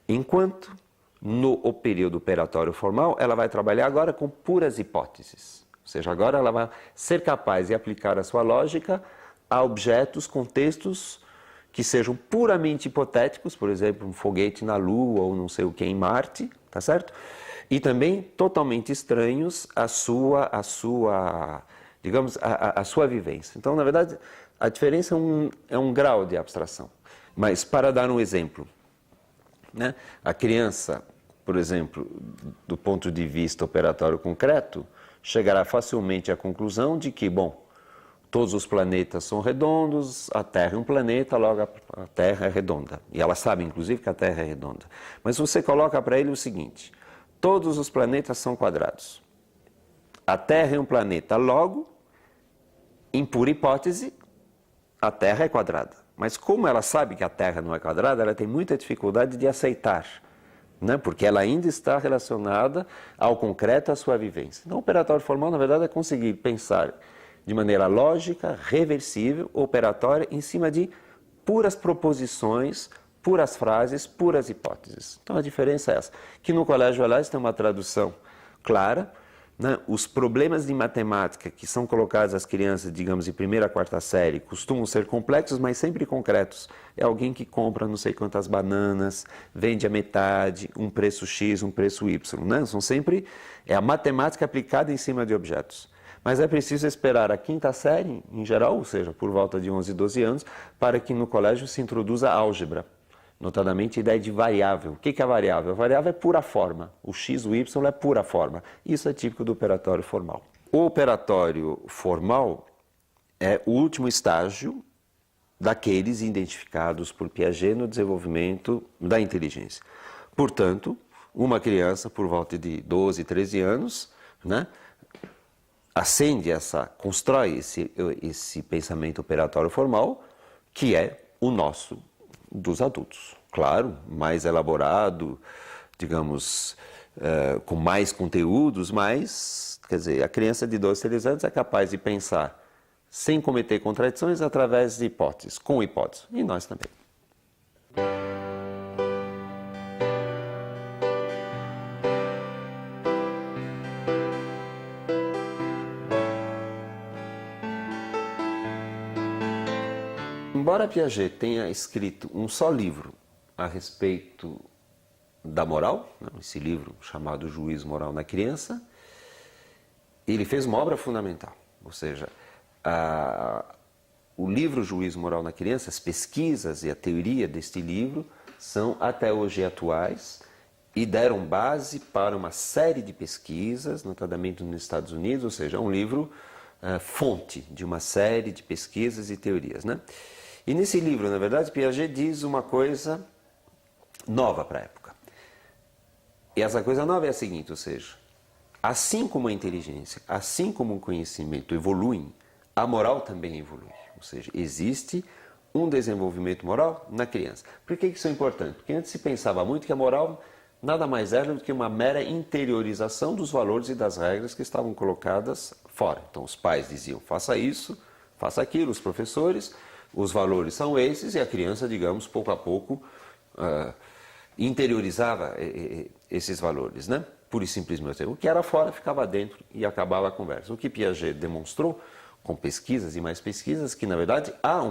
Enquanto, no período operatório formal, ela vai trabalhar agora com puras hipóteses. Ou seja, agora ela vai ser capaz de aplicar a sua lógica a objetos, contextos que sejam puramente hipotéticos, por exemplo, um foguete na Lua ou não sei o que em Marte, tá certo? E também totalmente estranhos à sua vivência. Então, na verdade, a diferença é um grau de abstração. Mas, para dar um exemplo, né? A criança, por exemplo, do ponto de vista operatório concreto, chegará facilmente à conclusão de que, bom, todos os planetas são redondos, a Terra é um planeta, logo a Terra é redonda. E ela sabe, inclusive, que a Terra é redonda. Mas você coloca para ele o seguinte, todos os planetas são quadrados. A Terra é um planeta, logo, em pura hipótese, a Terra é quadrada. Mas como ela sabe que a Terra não é quadrada, ela tem muita dificuldade de aceitar, né? Porque ela ainda está relacionada ao concreto, à sua vivência. Então, o operatório formal, na verdade, é conseguir pensar de maneira lógica, reversível, operatória, em cima de puras proposições, puras frases, puras hipóteses. Então, a diferença é essa. Que no Colégio Aliás tem uma tradução clara, né? Os problemas de matemática que são colocados às crianças, digamos, de primeira a quarta série, costumam ser complexos, mas sempre concretos. É alguém que compra não sei quantas bananas, vende a metade, um preço X, um preço Y. Né? São sempre a matemática aplicada em cima de objetos. Mas é preciso esperar a quinta série, em geral, ou seja, por volta de 11, 12 anos, para que no colégio se introduza a álgebra. Notadamente a ideia de variável. O que é a variável? A variável é pura forma. O x, o y é pura forma. Isso é típico do operatório formal. O operatório formal é o último estágio daqueles identificados por Piaget no desenvolvimento da inteligência. Portanto, uma criança por volta de 12, 13 anos, né, constrói esse pensamento operatório formal, que é o nosso dos adultos. Claro, mais elaborado, digamos, com mais conteúdos, mas, quer dizer, a criança de 12, 13 anos é capaz de pensar sem cometer contradições através de hipóteses, com hipóteses. E nós também. Embora Piaget tenha escrito um só livro a respeito da moral, esse livro chamado Juízo Moral na Criança, ele fez uma obra fundamental, ou seja, o livro Juízo Moral na Criança, as pesquisas e a teoria deste livro são até hoje atuais e deram base para uma série de pesquisas, notadamente nos Estados Unidos, ou seja, é um livro fonte de uma série de pesquisas e teorias, né? E nesse livro, na verdade, Piaget diz uma coisa nova para a época. E essa coisa nova é a seguinte, ou seja, assim como a inteligência, assim como o conhecimento evoluem, a moral também evolui. Ou seja, existe um desenvolvimento moral na criança. Por que isso é importante? Porque antes se pensava muito que a moral nada mais era do que uma mera interiorização dos valores e das regras que estavam colocadas fora. Então os pais diziam, faça isso, faça aquilo, os professores, os valores são esses, e a criança, digamos, pouco a pouco interiorizava esses valores, né? Pura e simplesmente. O que era fora ficava dentro e acabava a conversa. O que Piaget demonstrou, com pesquisas e mais pesquisas, que na verdade há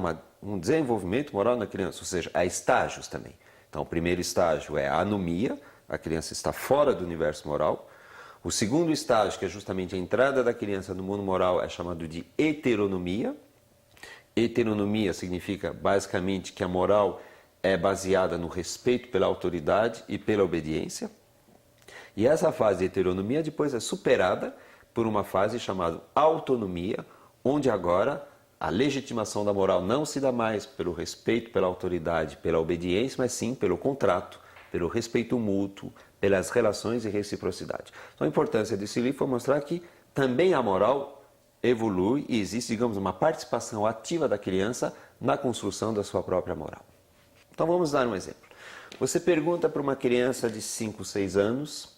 um desenvolvimento moral na criança, ou seja, há estágios também. Então, o primeiro estágio é a anomia, a criança está fora do universo moral. O segundo estágio, que é justamente a entrada da criança no mundo moral, é chamado de heteronomia. Heteronomia significa basicamente que a moral é baseada no respeito pela autoridade e pela obediência. E essa fase de heteronomia depois é superada por uma fase chamada autonomia, onde agora a legitimação da moral não se dá mais pelo respeito pela autoridade, pela obediência, mas sim pelo contrato, pelo respeito mútuo, pelas relações e reciprocidade. Então a importância desse livro foi mostrar que também a moral evolui e existe, digamos, uma participação ativa da criança na construção da sua própria moral. Então vamos dar um exemplo. Você pergunta para uma criança de 5, 6 anos,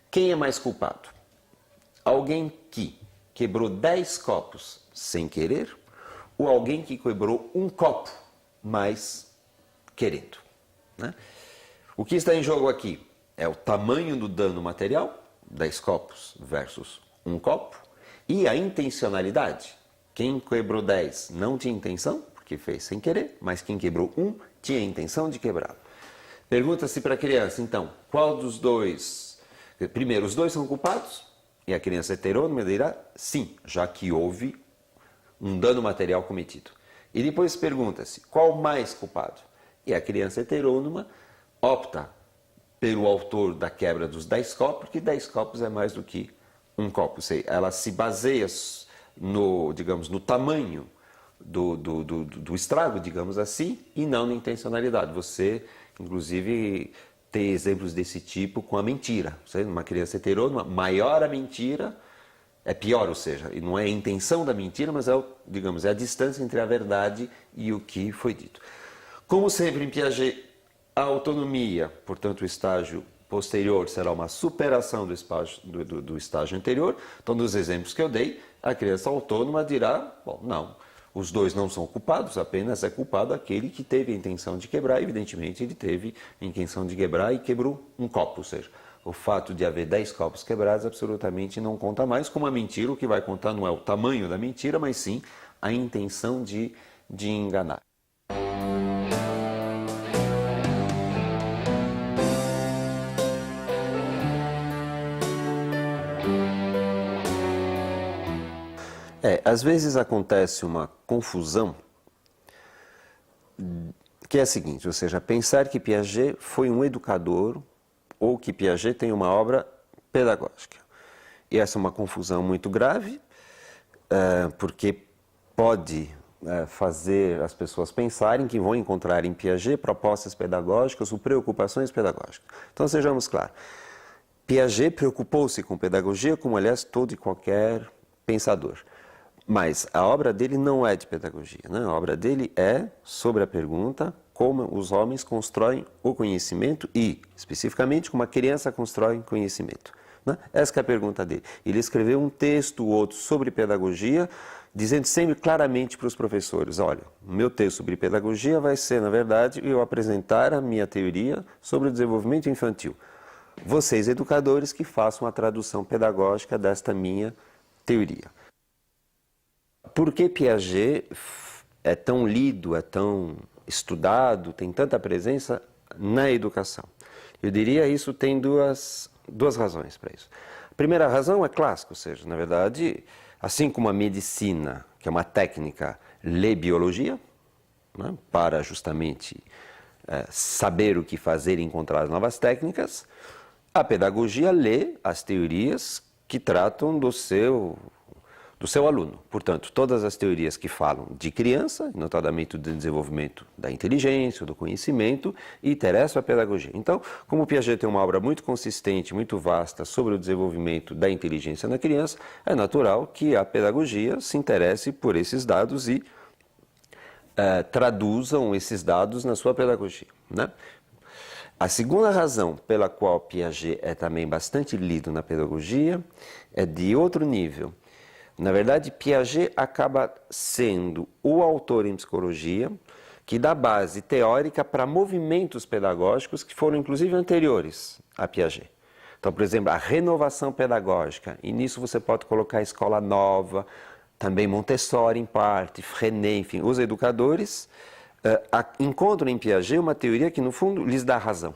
quem é mais culpado? Alguém que quebrou 10 copos sem querer ou alguém que quebrou um copo, mas querendo, né? O que está em jogo aqui é o tamanho do dano material, 10 copos versus um copo, e a intencionalidade. Quem quebrou 10 não tinha intenção, porque fez sem querer, mas quem quebrou um tinha a intenção de quebrar. Pergunta-se para a criança, então, qual dos dois... Primeiro, os dois são culpados? E a criança heterônoma dirá sim, já que houve um dano material cometido. E depois pergunta-se, qual mais culpado? E a criança heterônoma opta pelo autor da quebra dos 10 copos, porque 10 copos é mais do que um copo. Ela se baseia no, digamos, no tamanho do estrago, digamos assim, e não na intencionalidade. Você, inclusive, tem exemplos desse tipo com a mentira. Uma criança heterônoma, maior a mentira, é pior, ou seja, não é a intenção da mentira, mas é, digamos, é a distância entre a verdade e o que foi dito. Como sempre em Piaget, a autonomia, portanto o estágio posterior será uma superação do estágio anterior. Então, nos exemplos que eu dei, a criança autônoma dirá, bom, não, os dois não são culpados, apenas é culpado aquele que teve a intenção de quebrar. Evidentemente, ele teve a intenção de quebrar e quebrou um copo, ou seja, o fato de haver 10 copos quebrados absolutamente não conta mais. Como a mentira, o que vai contar não é o tamanho da mentira, mas sim a intenção de enganar. Às vezes acontece uma confusão que é a seguinte, ou seja, pensar que Piaget foi um educador ou que Piaget tem uma obra pedagógica. E essa é uma confusão muito grave, porque pode fazer as pessoas pensarem que vão encontrar em Piaget propostas pedagógicas ou preocupações pedagógicas. Então, sejamos claros, Piaget preocupou-se com pedagogia, como aliás todo e qualquer pensador. Mas a obra dele não é de pedagogia, né? A obra dele é sobre a pergunta como os homens constroem o conhecimento e, especificamente, como a criança constrói conhecimento, né? Essa é a pergunta dele. Ele escreveu um texto ou outro sobre pedagogia, dizendo sempre claramente para os professores, olha, o meu texto sobre pedagogia vai ser, na verdade, eu apresentar a minha teoria sobre o desenvolvimento infantil. Vocês, educadores, que façam a tradução pedagógica desta minha teoria. Por que Piaget é tão lido, é tão estudado, tem tanta presença na educação? Eu diria isso tem duas razões para isso. A primeira razão é clássica, ou seja, na verdade, assim como a medicina, que é uma técnica, lê biologia, né, para justamente saber o que fazer e encontrar novas técnicas, a pedagogia lê as teorias que tratam do seu aluno. Portanto, todas as teorias que falam de criança, notadamente do desenvolvimento da inteligência, do conhecimento, interessam a pedagogia. Então, como Piaget tem uma obra muito consistente, muito vasta sobre o desenvolvimento da inteligência na criança, é natural que a pedagogia se interesse por esses dados e traduzam esses dados na sua pedagogia, né? A segunda razão pela qual Piaget é também bastante lido na pedagogia é de outro nível. Na verdade, Piaget acaba sendo o autor em psicologia que dá base teórica para movimentos pedagógicos que foram inclusive anteriores a Piaget. Então, por exemplo, a renovação pedagógica, e nisso você pode colocar a escola nova, também Montessori em parte, Freinet, enfim, os educadores encontram em Piaget uma teoria que no fundo lhes dá razão.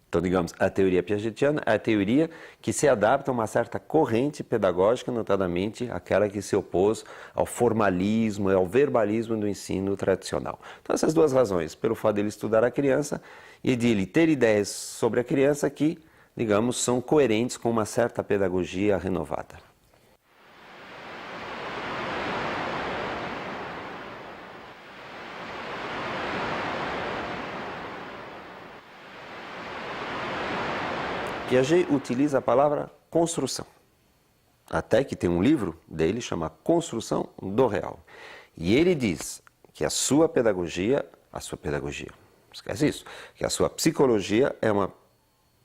Então, digamos, a teoria piagetiana é a teoria que se adapta a uma certa corrente pedagógica, notadamente aquela que se opôs ao formalismo e ao verbalismo do ensino tradicional. Então, essas duas razões, pelo fato de ele estudar a criança e de ele ter ideias sobre a criança que, digamos, são coerentes com uma certa pedagogia renovada. Piaget utiliza a palavra construção, até que tem um livro dele chamado Construção do Real. E ele diz que a sua pedagogia, esquece isso, que a sua psicologia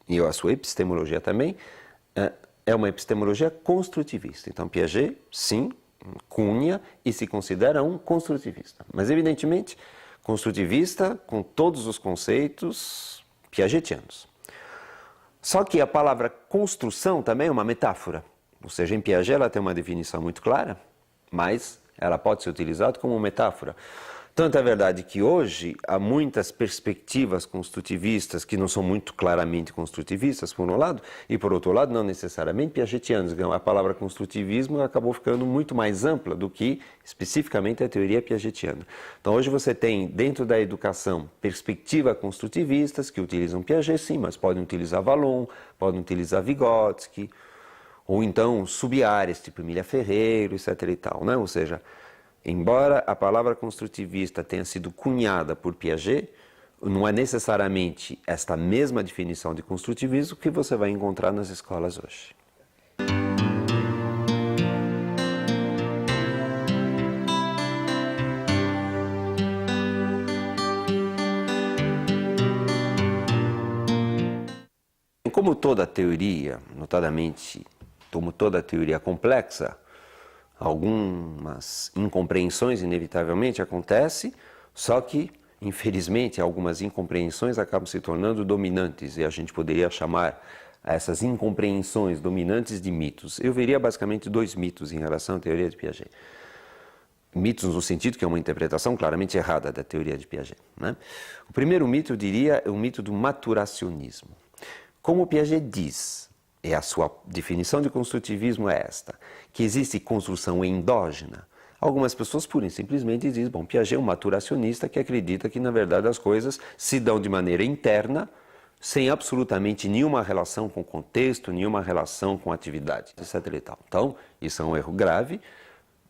e a sua epistemologia também, é uma epistemologia construtivista. Então Piaget, sim, cunha e se considera um construtivista. Mas evidentemente, construtivista com todos os conceitos piagetianos. Só que a palavra construção também é uma metáfora, ou seja, em Piaget ela tem uma definição muito clara, mas ela pode ser utilizada como metáfora. Tanto é verdade que hoje há muitas perspectivas construtivistas que não são muito claramente construtivistas, por um lado, e por outro lado, não necessariamente piagetianas. A palavra construtivismo acabou ficando muito mais ampla do que especificamente a teoria piagetiana. Então hoje você tem, dentro da educação, perspectivas construtivistas que utilizam Piaget, sim, mas podem utilizar Vallon, podem utilizar Vygotsky, ou então sub-áreas, tipo Emília Ferreiro, etc. e tal, né? Ou seja, embora a palavra construtivista tenha sido cunhada por Piaget, não é necessariamente esta mesma definição de construtivismo que você vai encontrar nas escolas hoje. Como toda teoria, notadamente, como toda teoria complexa, algumas incompreensões inevitavelmente acontecem, só que, infelizmente, algumas incompreensões acabam se tornando dominantes e a gente poderia chamar essas incompreensões dominantes de mitos. Eu veria basicamente dois mitos em relação à teoria de Piaget. Mitos no sentido que é uma interpretação claramente errada da teoria de Piaget, né? O primeiro mito, eu diria, é o mito do maturacionismo. Como Piaget diz, e a sua definição de construtivismo é esta, que existe construção endógena. Algumas pessoas pura e simplesmente dizem, bom, Piaget é um maturacionista que acredita que, na verdade, as coisas se dão de maneira interna, sem absolutamente nenhuma relação com o contexto, nenhuma relação com a atividade, etc. e tal. Então, isso é um erro grave.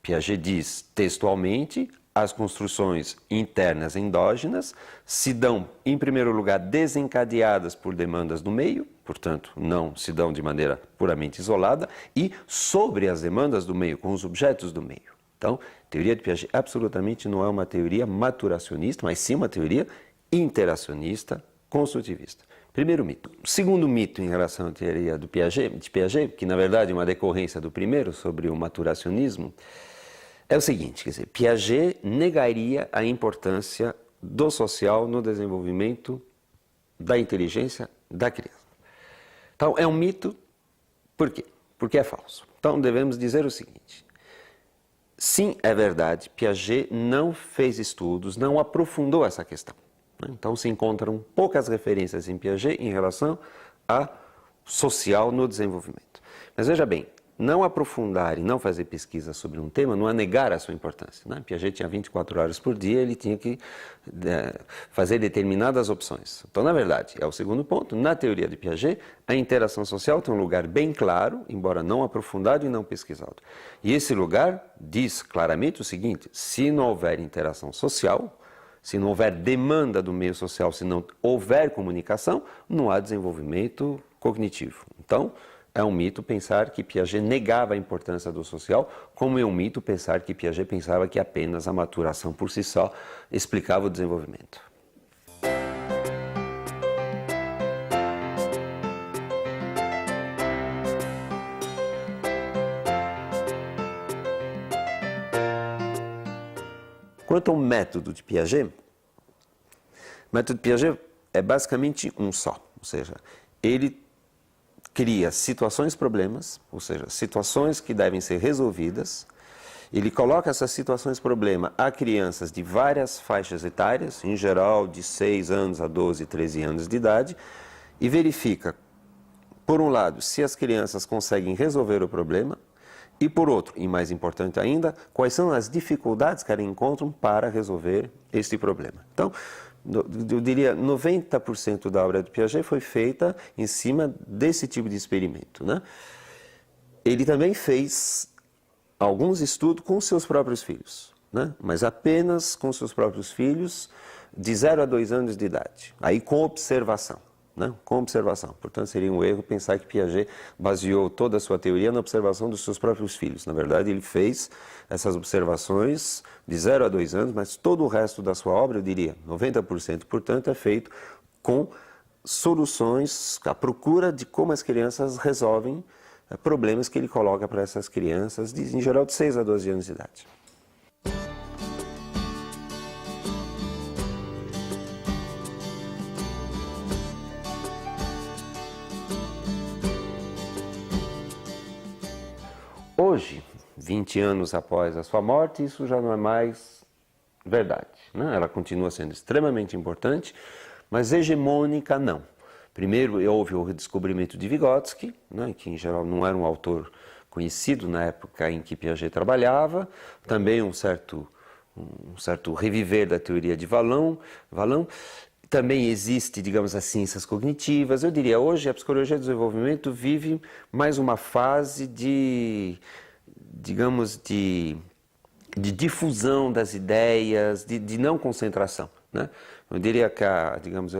Piaget diz textualmente, as construções internas endógenas se dão, em primeiro lugar, desencadeadas por demandas do meio, portanto, não se dão de maneira puramente isolada, e sobre as demandas do meio, com os objetos do meio. Então, a teoria de Piaget absolutamente não é uma teoria maturacionista, mas sim uma teoria interacionista, construtivista. Primeiro mito. Segundo mito em relação à teoria de Piaget, que na verdade é uma decorrência do primeiro, sobre o maturacionismo, é o seguinte, quer dizer, Piaget negaria a importância do social no desenvolvimento da inteligência da criança. Então, é um mito, por quê? Porque é falso. Então, devemos dizer o seguinte, sim, é verdade, Piaget não fez estudos, não aprofundou essa questão. Então, se encontram poucas referências em Piaget em relação a social no desenvolvimento. Mas veja bem, não aprofundar e não fazer pesquisa sobre um tema não é negar a sua importância, né? Piaget tinha 24 horas por dia, ele tinha que fazer determinadas opções. Então, na verdade, é o segundo ponto, na teoria de Piaget, a interação social tem um lugar bem claro, embora não aprofundado e não pesquisado. E esse lugar diz claramente o seguinte, se não houver interação social, se não houver demanda do meio social, se não houver comunicação, não há desenvolvimento cognitivo. Então, é um mito pensar que Piaget negava a importância do social, como é um mito pensar que Piaget pensava que apenas a maturação por si só explicava o desenvolvimento. Quanto ao método de Piaget, o método de Piaget é basicamente um só, ou seja, ele cria situações-problemas, ou seja, situações que devem ser resolvidas. Ele coloca essas situações-problema a crianças de várias faixas etárias, em geral de 6 anos a 12, 13 anos de idade, e verifica, por um lado, se as crianças conseguem resolver o problema, e por outro, e mais importante ainda, quais são as dificuldades que elas encontram para resolver este problema. Então, eu diria 90% da obra de Piaget foi feita em cima desse tipo de experimento, né? Ele também fez alguns estudos com seus próprios filhos, né? Mas apenas com seus próprios filhos de 0 a 2 anos de idade, aí com observação. Né? Com observação. Portanto, seria um erro pensar que Piaget baseou toda a sua teoria na observação dos seus próprios filhos. Na verdade, ele fez essas observações de 0 a 2 anos, mas todo o resto da sua obra, eu diria, 90%, portanto, é feito com soluções, à procura de como as crianças resolvem problemas que ele coloca para essas crianças, em geral, de 6 a 12 anos de idade. Hoje, 20 anos após a sua morte, isso já não é mais verdade, né? Ela continua sendo extremamente importante, mas hegemônica não. Primeiro houve o redescobrimento de Vygotsky, né, que em geral não era um autor conhecido na época em que Piaget trabalhava, também um certo reviver da teoria de Vallon. Também existe, digamos, as ciências cognitivas. Eu diria, hoje a psicologia do desenvolvimento vive mais uma fase de difusão das ideias, de não concentração, né? Eu diria que a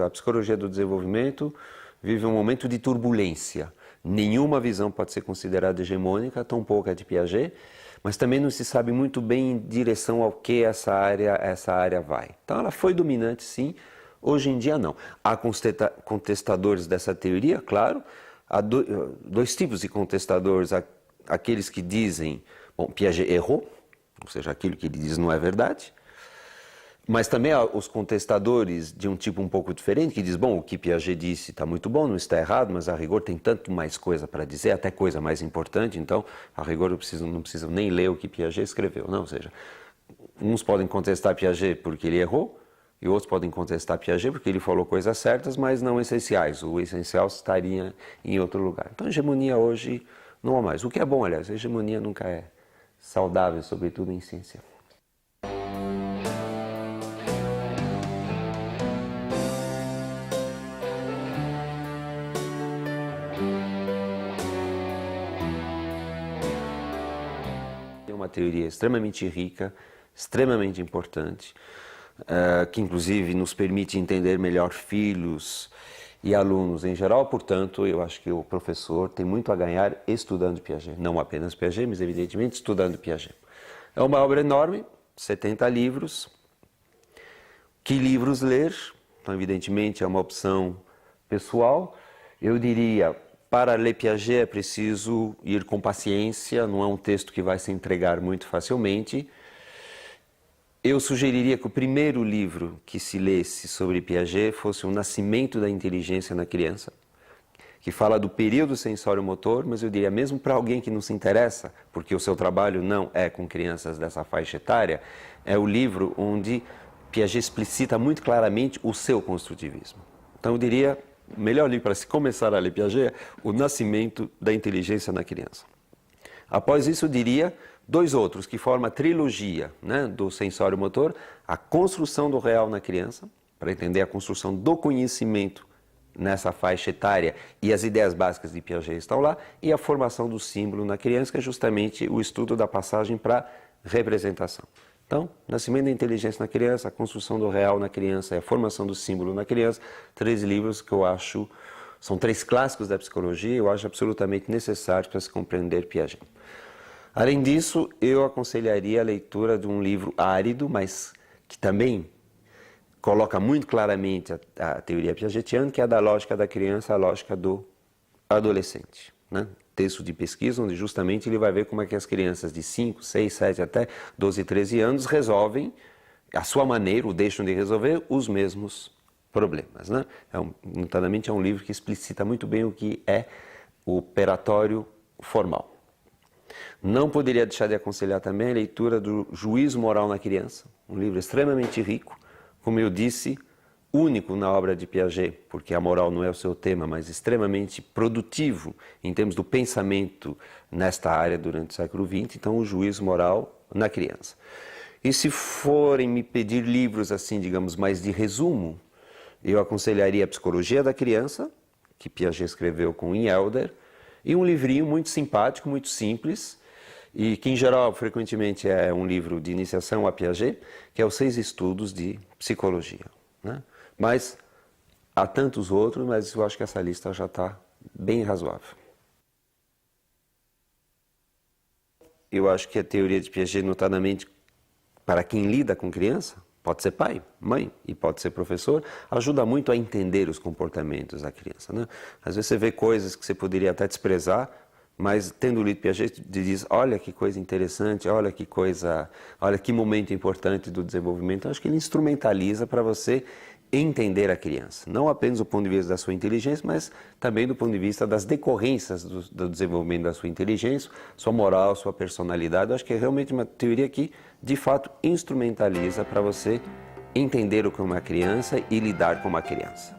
psicologia do desenvolvimento vive um momento de turbulência. Nenhuma visão pode ser considerada hegemônica, tampouco a de Piaget, mas também não se sabe muito bem em direção ao que essa área vai. Então ela foi dominante, sim. Hoje em dia, não. Há contestadores dessa teoria, claro. Há dois tipos de contestadores. Aqueles que dizem, bom, Piaget errou, ou seja, aquilo que ele diz não é verdade. Mas também há os contestadores de um tipo um pouco diferente, que diz, bom, o que Piaget disse está muito bom, não está errado, mas a rigor tem tanto mais coisa para dizer, até coisa mais importante, então, a rigor não precisam nem ler o que Piaget escreveu. Não, ou seja, uns podem contestar Piaget porque ele errou, e outros podem contestar Piaget porque ele falou coisas certas, mas não essenciais. O essencial estaria em outro lugar. Então, a hegemonia hoje não há mais. O que é bom, aliás, a hegemonia nunca é saudável, sobretudo em ciência. É uma teoria extremamente rica, extremamente importante, que inclusive nos permite entender melhor filhos e alunos em geral. Portanto, eu acho que o professor tem muito a ganhar estudando Piaget, não apenas Piaget, mas evidentemente estudando Piaget. É uma obra enorme, 70 livros. Que livros ler? Então, evidentemente, é uma opção pessoal. Eu diria, para ler Piaget é preciso ir com paciência, não é um texto que vai se entregar muito facilmente. Eu sugeriria que o primeiro livro que se lesse sobre Piaget fosse O Nascimento da Inteligência na Criança, que fala do período sensório-motor, mas eu diria, mesmo para alguém que não se interessa, porque o seu trabalho não é com crianças dessa faixa etária, é o livro onde Piaget explicita muito claramente o seu construtivismo. Então eu diria, o melhor livro para se começar a ler Piaget é O Nascimento da Inteligência na Criança. Após isso, eu diria dois outros que formam a trilogia, né, do sensório-motor: A Construção do Real na Criança, para entender a construção do conhecimento nessa faixa etária, e as ideias básicas de Piaget estão lá, e A Formação do Símbolo na Criança, que é justamente o estudo da passagem para representação. Então, Nascimento da Inteligência na Criança, A Construção do Real na Criança e A Formação do Símbolo na Criança, 3 livros que eu acho, são 3 clássicos da psicologia, eu acho absolutamente necessários para se compreender Piaget. Além disso, eu aconselharia a leitura de um livro árido, mas que também coloca muito claramente a teoria piagetiana, que é a da lógica da criança, a lógica do adolescente, né? Texto de pesquisa onde justamente ele vai ver como é que as crianças de 5, 6, 7 até 12, 13 anos resolvem à sua maneira, ou deixam de resolver os mesmos problemas, né? Notadamente é um livro que explicita muito bem o que é o operatório formal. Não poderia deixar de aconselhar também a leitura do Juízo Moral na Criança, um livro extremamente rico, como eu disse, único na obra de Piaget, porque a moral não é o seu tema, mas extremamente produtivo em termos do pensamento nesta área durante o século XX, então o Juízo Moral na Criança. E se forem me pedir livros assim, digamos, mais de resumo, eu aconselharia a Psicologia da Criança, que Piaget escreveu com Ian Elder, e um livrinho muito simpático, muito simples, e que em geral frequentemente é um livro de iniciação a Piaget, que é os 6 Estudos de Psicologia, né? Mas há tantos outros, mas eu acho que essa lista já está bem razoável. Eu acho que a teoria de Piaget, notadamente para quem lida com criança, pode ser pai, mãe e pode ser professor, ajuda muito a entender os comportamentos da criança, né? Às vezes você vê coisas que você poderia até desprezar, mas tendo lido Piaget, diz, olha que coisa interessante, olha que momento importante do desenvolvimento. Eu acho que ele instrumentaliza para você entender a criança, não apenas do ponto de vista da sua inteligência, mas também do ponto de vista das decorrências do desenvolvimento da sua inteligência, sua moral, sua personalidade. Eu acho que é realmente uma teoria que, de fato, instrumentaliza para você entender o que é uma criança e lidar com uma criança.